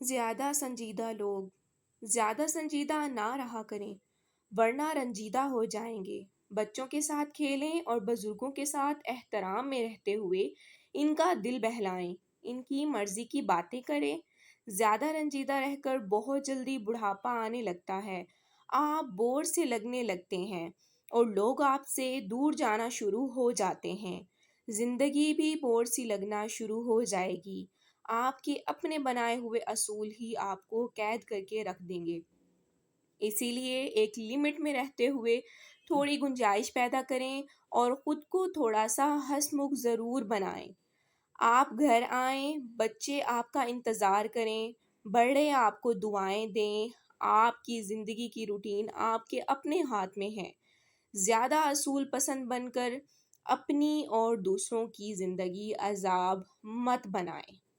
زیادہ سنجیدہ لوگ زیادہ سنجیدہ نہ رہا کریں ورنہ رنجیدہ ہو جائیں گے۔ بچوں کے ساتھ کھیلیں اور بزرگوں کے ساتھ احترام میں رہتے ہوئے ان کا دل بہلائیں، ان کی مرضی کی باتیں کریں۔ زیادہ رنجیدہ رہ کر بہت جلدی بڑھاپا آنے لگتا ہے، آپ بور سے لگنے لگتے ہیں اور لوگ آپ سے دور جانا شروع ہو جاتے ہیں۔ زندگی بھی بور سی لگنا شروع ہو جائے گی، آپ کے اپنے بنائے ہوئے اصول ہی آپ کو قید کر کے رکھ دیں گے۔ اسی لیے ایک لمٹ میں رہتے ہوئے تھوڑی گنجائش پیدا کریں اور خود کو تھوڑا سا ہنسمکھ ضرور بنائیں۔ آپ گھر آئیں، بچے آپ کا انتظار کریں، بڑے آپ کو دعائیں دیں، آپ کی زندگی کی روٹین آپ کے اپنے ہاتھ میں ہے۔ زیادہ اصول پسند بن کر اپنی اور دوسروں کی زندگی عذاب مت بنائیں۔